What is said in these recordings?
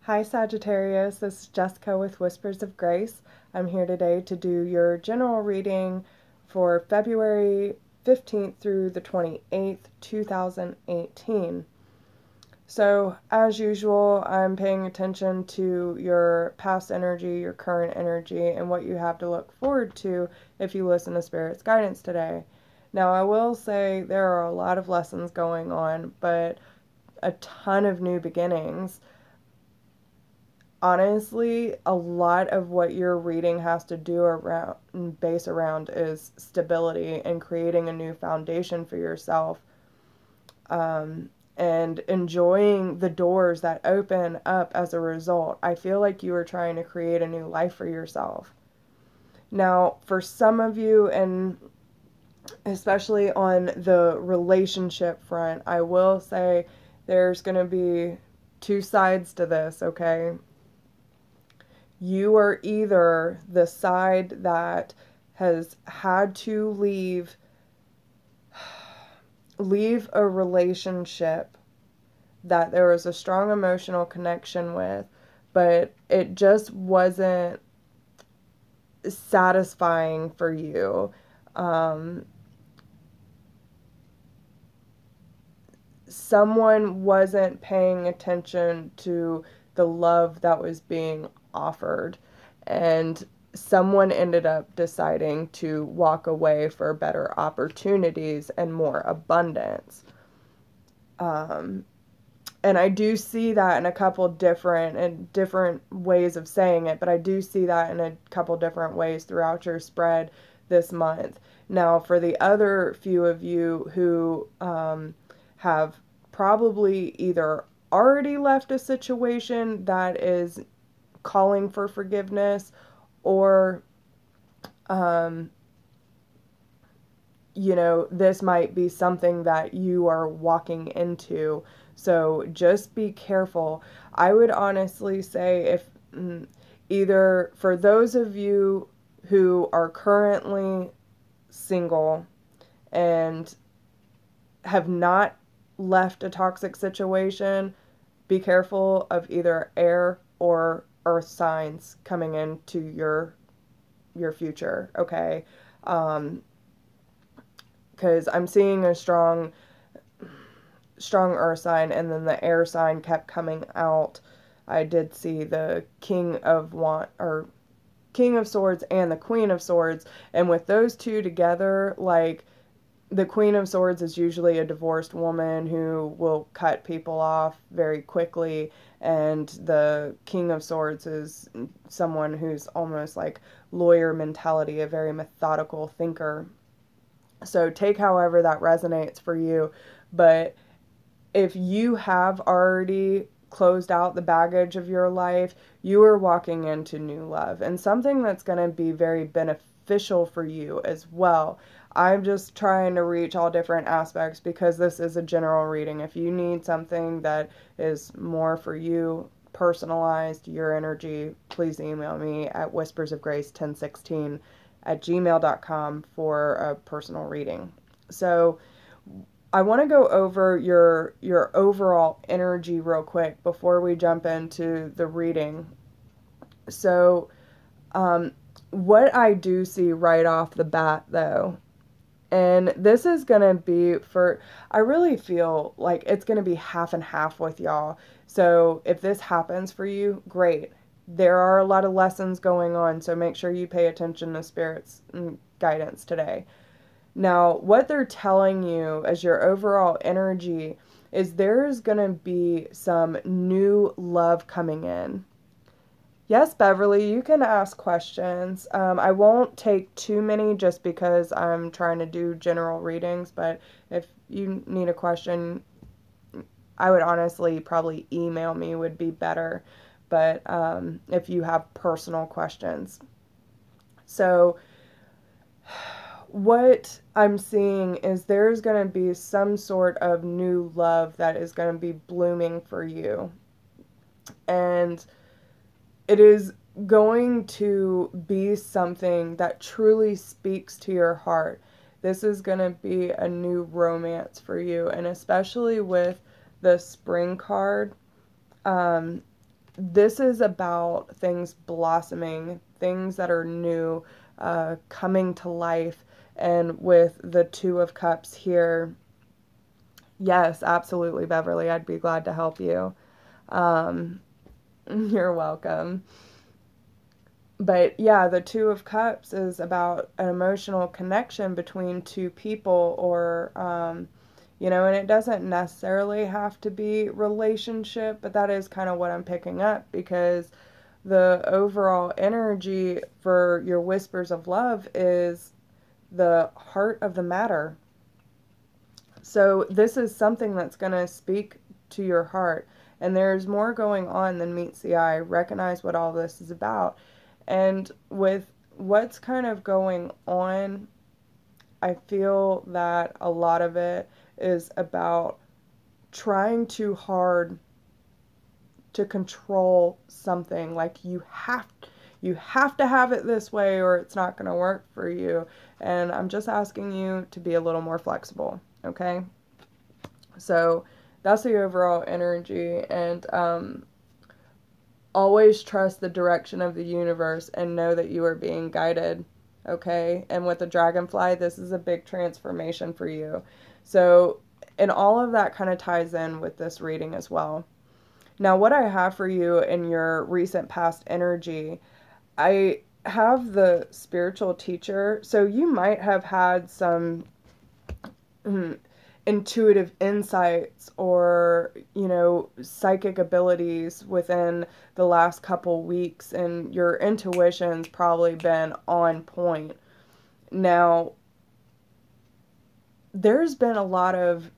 Hi Sagittarius, this is Jessica with Whispers of Grace. I'm here today to do your general reading for February 15th through the 28th, 2018. So, as usual, I'm paying attention to your past energy, your current energy, and what you have to look forward to if you listen to Spirit's guidance today. Now, I will say there are a lot of lessons going on, but a ton of new beginnings. Honestly, a lot of what your reading has to do around base around is stability and creating a new foundation for yourself, and enjoying the doors that open up as a result. I feel like you are trying to create a new life for yourself. Now, for some of you, and especially on the relationship front, I will say there's going to be two sides to this, okay? You are either the side that has had to leave a relationship that there was a strong emotional connection with, but it just wasn't satisfying for you. Someone wasn't paying attention to the love that was being offered, and someone ended up deciding to walk away for better opportunities and more abundance. And I do see that in a couple different ways of saying it, but I do see that in a couple different ways throughout your spread this month. Now, for the other few of you who have probably either already left a situation that is calling for forgiveness, or this might be something that you are walking into. So just be careful. I would honestly say, if either for those of you who are currently single and have not left a toxic situation, be careful of either air or earth signs coming into your future, okay? Because I'm seeing a strong earth sign, and then the air sign kept coming out. I did see the King of Swords and the Queen of Swords, and with those two together, like, the Queen of Swords is usually a divorced woman who will cut people off very quickly, and the King of Swords is someone who's almost like lawyer mentality, a very methodical thinker. So take however that resonates for you. But if you have already closed out the baggage of your life, you are walking into new love and something that's going to be very beneficial for you as well. I'm just trying to reach all different aspects because this is a general reading. If you need something that is more for you, personalized, your energy, please email me at whispersofgrace1016 at gmail.com for a personal reading. So I want to go over your overall energy real quick before we jump into the reading. So, what I do see right off the bat, though, and this is going to be I really feel like it's going to be half and half with y'all. So if this happens for you, great. There are a lot of lessons going on, so make sure you pay attention to Spirit's guidance today. Now, what they're telling you as your overall energy is there's going to be some new love coming in. Yes, Beverly, you can ask questions. I won't take too many just because I'm trying to do general readings, but if you need a question, I would honestly probably email me would be better. But if you have personal questions. So what I'm seeing is there's going to be some sort of new love that is going to be blooming for you. And it is going to be something that truly speaks to your heart. This is going to be a new romance for you. And especially with the spring card, this is about things blossoming, things that are new, coming to life. And with the Two of Cups here, yes, absolutely, Beverly, I'd be glad to help you. Um, you're welcome. But yeah, the Two of Cups is about an emotional connection between two people, or, and it doesn't necessarily have to be relationship, but that is kind of what I'm picking up, because the overall energy for your whispers of love is the heart of the matter. So this is something that's going to speak to your heart. And there's more going on than meets the eye. Recognize what all this is about. And with what's kind of going on, I feel that a lot of it is about trying too hard to control something. Like you have to have it this way or it's not going to work for you. And I'm just asking you to be a little more flexible, okay? So that's the overall energy. And always trust the direction of the universe and know that you are being guided, okay? And with the dragonfly, this is a big transformation for you. So, and all of that kind of ties in with this reading as well. Now, what I have for you in your recent past energy, I have the spiritual teacher. So you might have had some intuitive insights or, psychic abilities within the last couple weeks, and your intuition's probably been on point. Now, there's been a lot of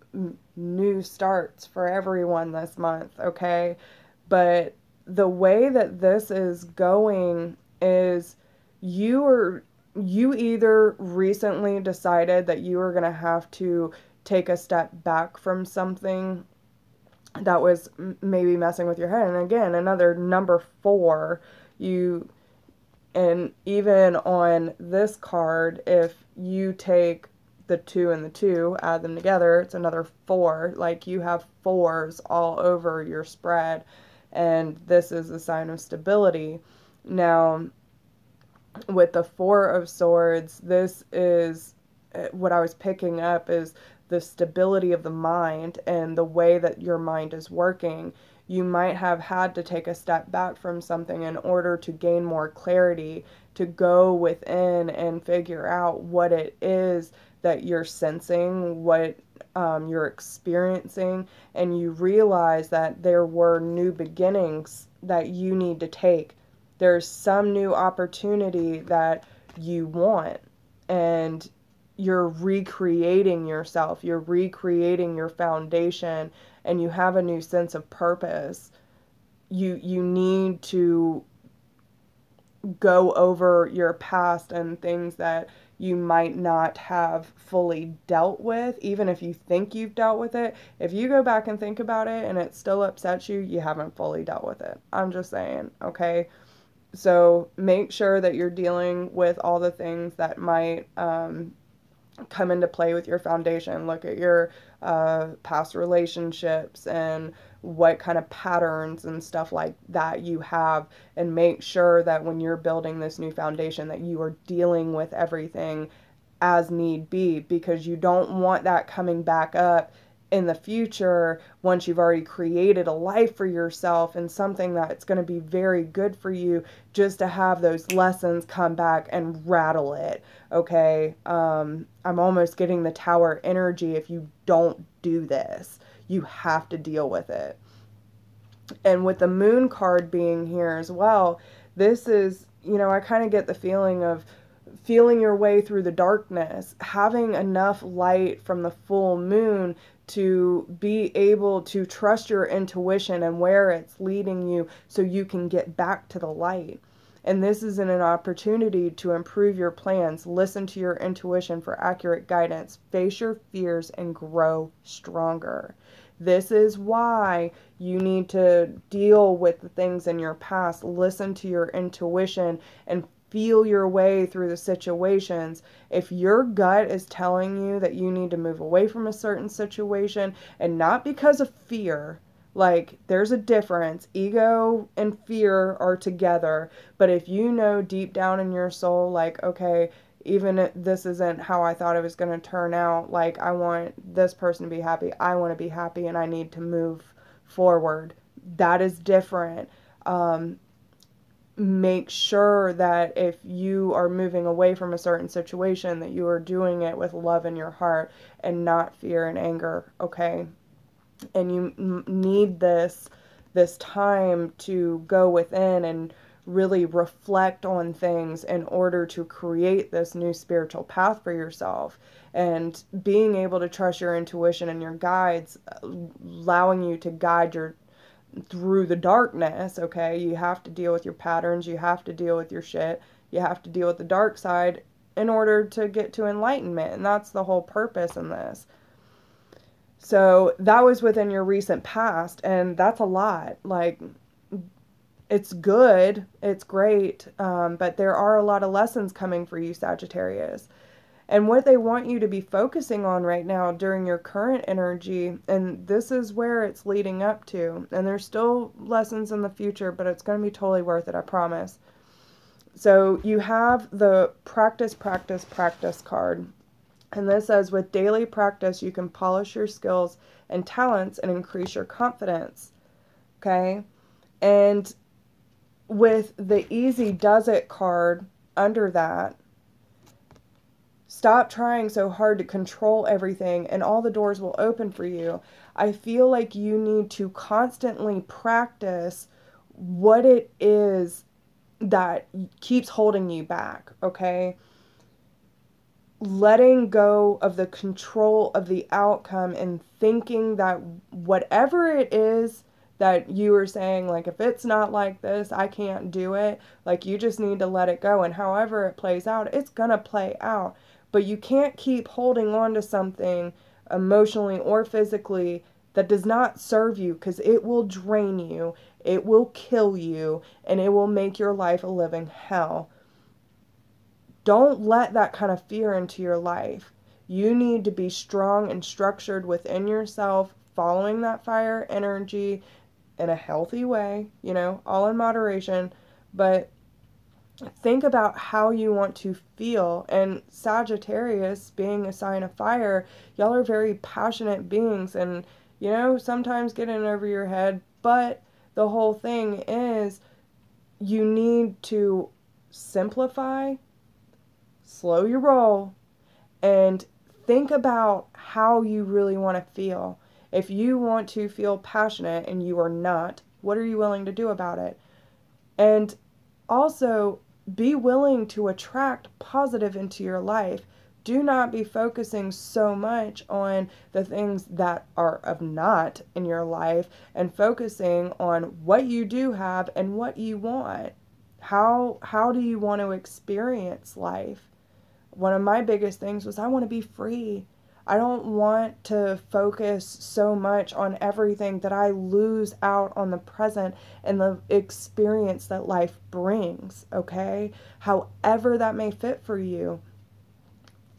new starts for everyone this month, okay? But the way that this is going is you either recently decided that you were going to have to take a step back from something that was maybe messing with your head. And again, another number 4, you, and even on this card, if you take the 2 and the 2, add them together, it's another 4. Like, you have 4s all over your spread, and this is a sign of stability. Now, with the 4 of Swords, this is what I was picking up is the stability of the mind and the way that your mind is working. You might have had to take a step back from something in order to gain more clarity, to go within and figure out what it is that you're sensing, what you're experiencing, and you realize that there were new beginnings that you need to take. There's some new opportunity that you want, and you're recreating yourself, you're recreating your foundation, and you have a new sense of purpose. You need to go over your past and things that you might not have fully dealt with, even if you think you've dealt with it. If you go back and think about it and it still upsets you, you haven't fully dealt with it. I'm just saying, okay? So make sure that you're dealing with all the things that might come into play with your foundation. Look at your past relationships and what kind of patterns and stuff like that you have, and make sure that when you're building this new foundation that you are dealing with everything as need be, because you don't want that coming back up in the future once you've already created a life for yourself and something that's going to be very good for you, just to have those lessons come back and rattle it, okay? I'm almost getting the Tower energy. If you don't do this, you have to deal with it. And with the Moon card being here as well, this is, I kind of get the feeling of feeling your way through the darkness, having enough light from the full moon to be able to trust your intuition and where it's leading you so you can get back to the light. And this is an opportunity to improve your plans, listen to your intuition for accurate guidance, face your fears, and grow stronger. This is why you need to deal with the things in your past, listen to your intuition, and feel your way through the situations. If your gut is telling you that you need to move away from a certain situation, and not because of fear, Like, there's a difference. Ego and fear are together. But if you know deep down in your soul, like, okay, even if this isn't how I thought it was going to turn out, like, I want this person to be happy, I want to be happy, and I need to move forward. That is different. Make sure that if you are moving away from a certain situation, that you are doing it with love in your heart and not fear and anger, okay? And you need this time to go within and really reflect on things in order to create this new spiritual path for yourself, and being able to trust your intuition and your guides, allowing you to guide your through the darkness. Okay, you have to deal with your patterns, you have to deal with your shit, you have to deal with the dark side in order to get to enlightenment, and that's the whole purpose in this. So that was within your recent past, and that's a lot. Like, it's good, it's great, but there are a lot of lessons coming for you, Sagittarius. And what they want you to be focusing on right now during your current energy, and this is where it's leading up to, and there's still lessons in the future, but it's going to be totally worth it, I promise. So you have the practice, practice, practice card. And this says, with daily practice, you can polish your skills and talents and increase your confidence. Okay? And with the easy does it card under that, stop trying so hard to control everything and all the doors will open for you. I feel like you need to constantly practice what it is that keeps holding you back, okay? Letting go of the control of the outcome and thinking that whatever it is that you were saying, like, if it's not like this, I can't do it. Like, you just need to let it go. And however it plays out, it's going to play out. But you can't keep holding on to something emotionally or physically that does not serve you, because it will drain you, it will kill you, and it will make your life a living hell. Don't let that kind of fear into your life. You need to be strong and structured within yourself, following that fire energy in a healthy way, all in moderation. But think about how you want to feel. And Sagittarius, being a sign of fire, y'all are very passionate beings and, sometimes getting over your head. But the whole thing is, you need to simplify, slow your roll, and think about how you really want to feel. If you want to feel passionate and you are not, what are you willing to do about it? And also, be willing to attract positive into your life. Do not be focusing so much on the things that are of not in your life, and focusing on what you do have and what you want. How do you want to experience life? One of my biggest things was, I want to be free. I don't want to focus so much on everything that I lose out on the present and the experience that life brings, okay? However that may fit for you,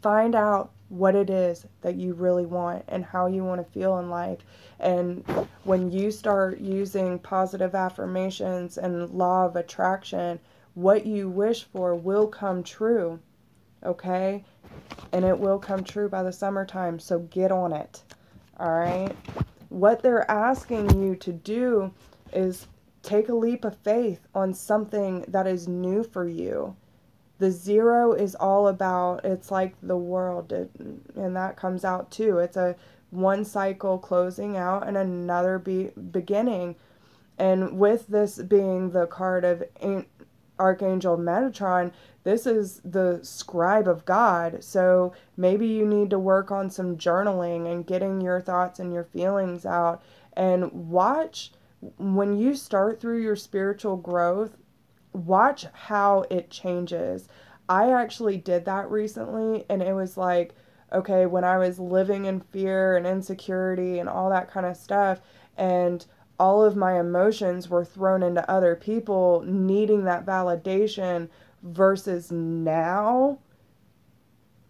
find out what it is that you really want and how you want to feel in life. And when you start using positive affirmations and law of attraction, what you wish for will come true. Okay? And it will come true by the summertime, so get on it. All right? What they're asking you to do is take a leap of faith on something that is new for you. The zero is all about, it's like the world, and that comes out too. It's a one cycle closing out and another beginning. And with this being the card of Archangel Metatron, this is the scribe of God. So maybe you need to work on some journaling and getting your thoughts and your feelings out. And watch, when you start through your spiritual growth, watch how it changes. I actually did that recently, and it was like, okay, when I was living in fear and insecurity and all that kind of stuff, and all of my emotions were thrown into other people needing that validation, versus now,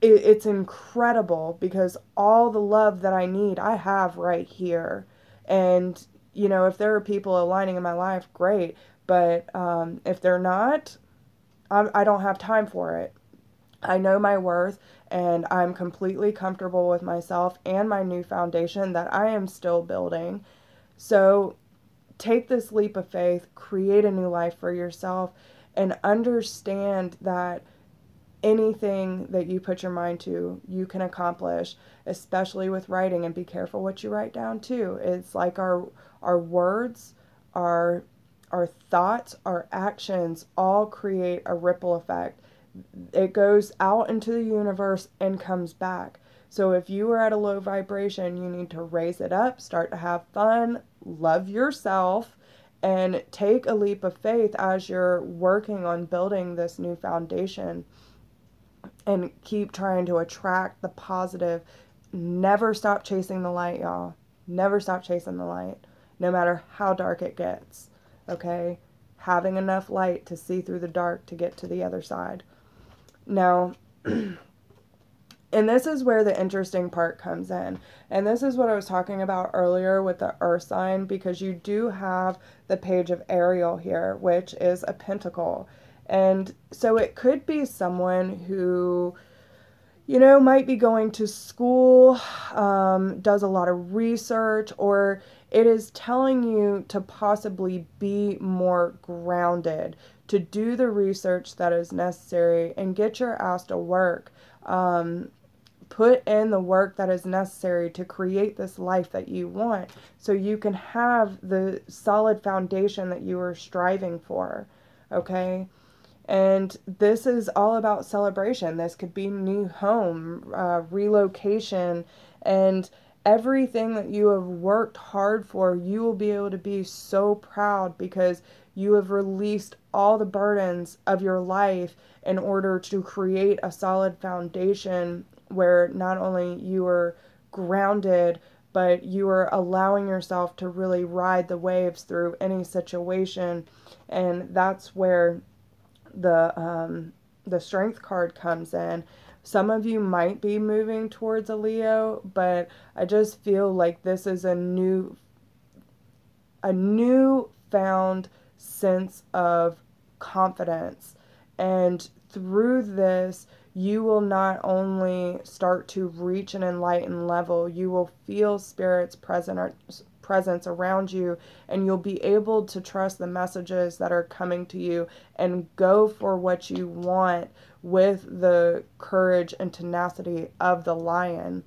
it's incredible, because all the love that I need, I have right here. And you know, if there are people aligning in my life, great. But if they're not, I don't have time for it. I know my worth, and I'm completely comfortable with myself and my new foundation that I am still building. So take this leap of faith, create a new life for yourself, and understand that anything that you put your mind to, you can accomplish, especially with writing. And be careful what you write down too. It's like our words, our our thoughts, our actions all create a ripple effect. It goes out into the universe and comes back. So if you are at a low vibration, you need to raise it up, start to have fun, love yourself, and take a leap of faith as you're working on building this new foundation, and keep trying to attract the positive. Never stop chasing the light, y'all. Never stop chasing the light, no matter how dark it gets. Okay? Having enough light to see through the dark to get to the other side. Now, and this is where the interesting part comes in. And this is what I was talking about earlier with the earth sign, because you do have the page of Ariel here, which is a pentacle. And so it could be someone who, you know, might be going to school, does a lot of research, or it is telling you to possibly be more grounded, to do the research that is necessary and get your ass to work. Put in the work that is necessary to create this life that you want, so you can have the solid foundation that you are striving for. Okay? And this is all about celebration. This could be new home, relocation, and everything that you have worked hard for. You will be able to be so proud because you have released all the burdens of your life in order to create a solid foundation where not only you are grounded, but you are allowing yourself to really ride the waves through any situation. And that's where the strength card comes in. Some of you might be moving towards a Leo, but I just feel like this is a new found sense of confidence. And through this, you will not only start to reach an enlightened level, you will feel Spirit's presence around you, and you'll be able to trust the messages that are coming to you and go for what you want with the courage and tenacity of the lion.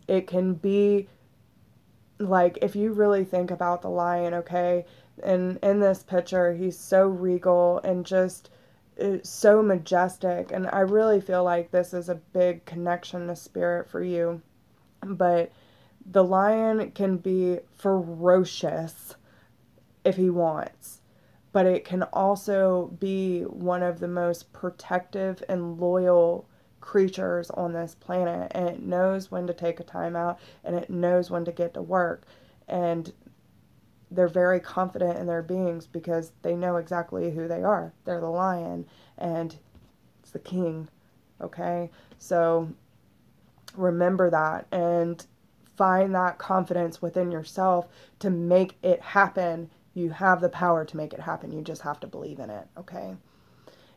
It can be like, if you really think about the lion, okay, and in this picture, he's so regal and just so majestic. And I really feel like this is a big connection to Spirit for you. But the lion can be ferocious if he wants, but it can also be one of the most protective and loyal creatures on this planet, and it knows when to take a time out, and it knows when to get to work. And they're very confident in their beings because they know exactly who they are. They're the lion, and it's the king. Okay? So remember that and find that confidence within yourself to make it happen. You have the power to make it happen. You just have to believe in it. Okay?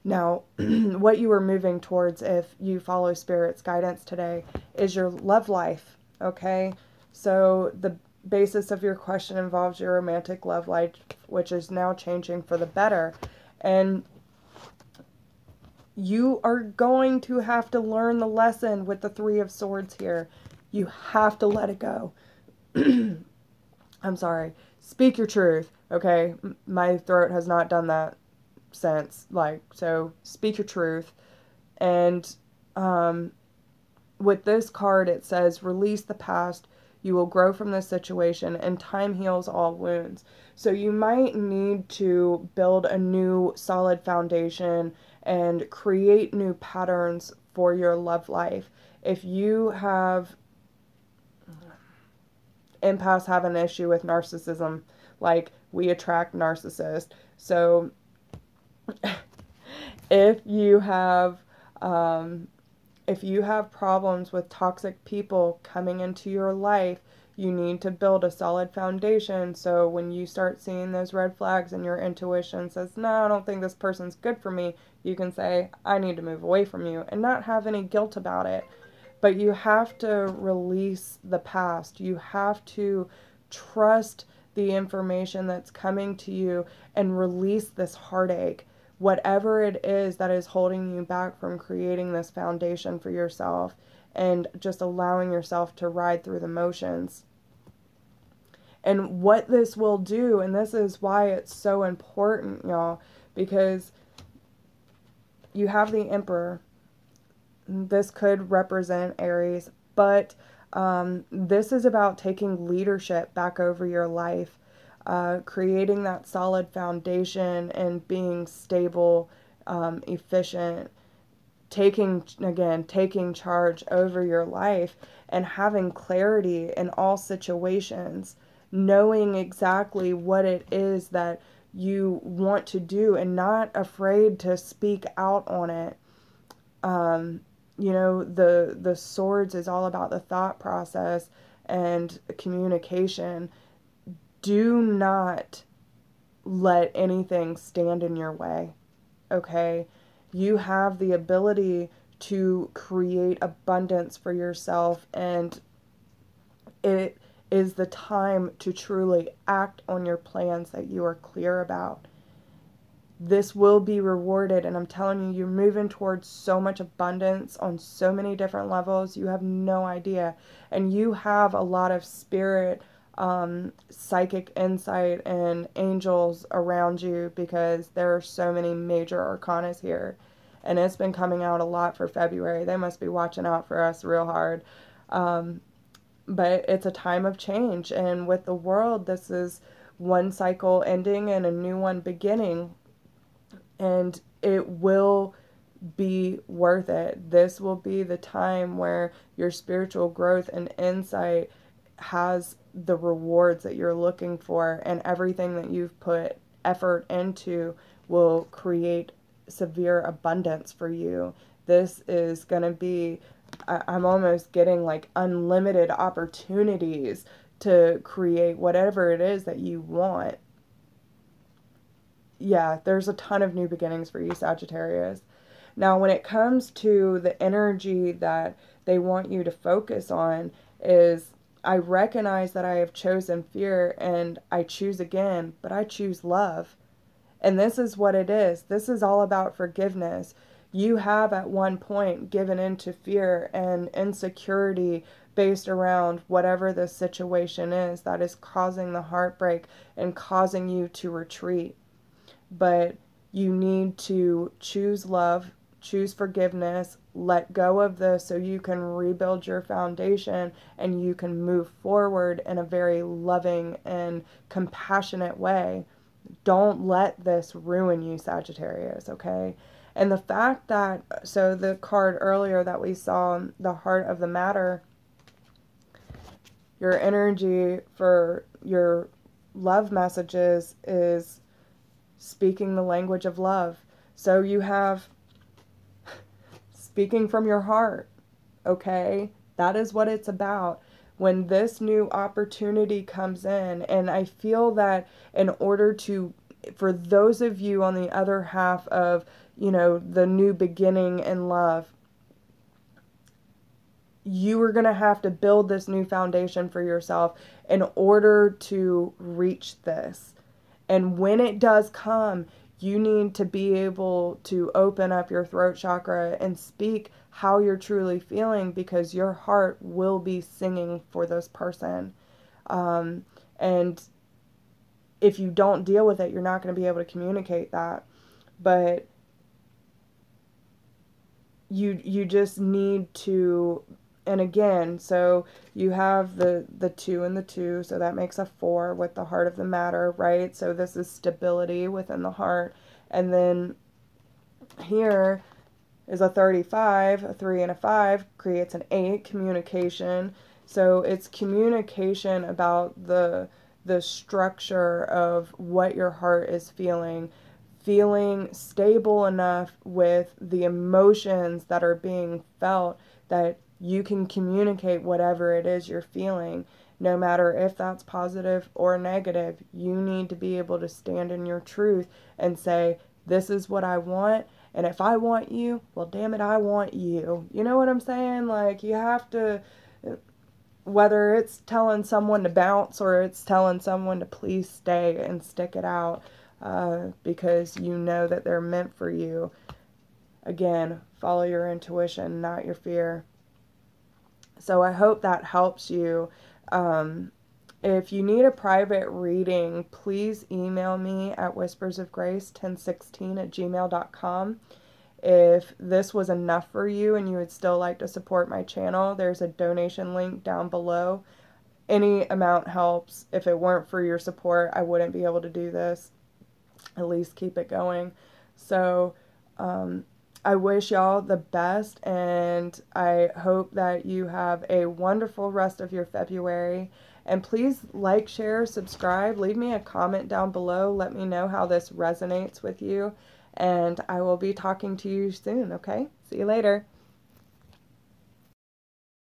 Now, what you are moving towards, if you follow Spirit's guidance today, is your love life. Okay? So the basis of your question involves your romantic love life, which is now changing for the better. And you are going to have to learn the lesson with the Three of Swords here. You have to let it go. I'm sorry. Speak your truth, okay? My throat has not done that since. So speak your truth. And with this card, it says, release the past. You will grow from this situation, and time heals all wounds. So you might need to build a new solid foundation and create new patterns for your love life. If you have, empaths have an issue with narcissism, like we attract narcissists. So if you have problems with toxic people coming into your life, You need to build a solid foundation, so when you start seeing those red flags and your intuition says, no, I don't think this person's good for me, you can say, I need to move away from you, and not have any guilt about it. But you have to release the past. You have to trust the information that's coming to you and release this heartache, whatever it is that is holding you back from creating this foundation for yourself, and just allowing yourself to ride through the motions. And what this will do, and this is why it's so important, y'all, because you have the Emperor. This could represent Aries, but this is about taking leadership back over your life, creating that solid foundation and being stable, efficient, taking charge over your life and having clarity in all situations, knowing exactly what it is that you want to do and not afraid to speak out on it. You know, the swords is all about the thought process and communication. Do not let anything stand in your way, okay? You have the ability to create abundance for yourself, and it is the time to truly act on your plans that you are clear about. This will be rewarded, and I'm telling you, you're moving towards so much abundance on so many different levels. You have no idea. And you have a lot of spirit, psychic insight and angels around you, because there are so many major arcanas here. And it's been coming out a lot for February. They must be watching out for us real hard. But it's a time of change. And with the world, this is one cycle ending and a new one beginning. And it will be worth it. This will be the time where your spiritual growth and insight has the rewards that you're looking for, and everything that you've put effort into will create severe abundance for you. This is going to be, I'm almost getting like unlimited opportunities to create whatever it is that you want. Yeah, there's a ton of new beginnings for you, Sagittarius. Now, when it comes to the energy that they want you to focus on, is I recognize that I have chosen fear and I choose again, but I choose love. And this is what it is. This is all about forgiveness. You have at one point given into fear and insecurity based around whatever the situation is that is causing the heartbreak and causing you to retreat. But you need to choose love, choose forgiveness, let go of this so you can rebuild your foundation and you can move forward in a very loving and compassionate way. Don't let this ruin you, Sagittarius, okay? And the fact that, so the card earlier that we saw, the heart of the matter, your energy for your love messages is speaking the language of love. So you have speaking from your heart, okay? That is what it's about. When this new opportunity comes in, and I feel that in order to, for those of you on the other half of, you know, the new beginning in love, you are going to have to build this new foundation for yourself in order to reach this. And when it does come, you need to be able to open up your throat chakra and speak how you're truly feeling, because your heart will be singing for this person. And if you don't deal with it, you're not going to be able to communicate that. But you just need to, and again, so you have the 2 and the 2, so that makes a 4 with the heart of the matter, right? So this is stability within the heart. And then here is a 35, a 3 and a 5 creates an 8, communication. So it's communication about the structure of what your heart is feeling stable enough with the emotions that are being felt that you can communicate whatever it is you're feeling. no matter if that's positive or negative. You need to be able to stand in your truth and say, this is what I want. And if I want you, well, damn it, I want you. You know what I'm saying? Like, you have to, whether it's telling someone to bounce or it's telling someone to please stay and stick it out, because you know that they're meant for you. Again, follow your intuition, not your fear. So I hope that helps you. If you need a private reading, please email me at whispersofgrace1016@gmail.com. If this was enough for you and you would still like to support my channel, there's a donation link down below. Any amount helps. If it weren't for your support, I wouldn't be able to do this. At least keep it going. So, I wish y'all the best, and I hope that you have a wonderful rest of your February. And please like, share, subscribe, leave me a comment down below. Let me know how this resonates with you. And I will be talking to you soon, okay? See you later.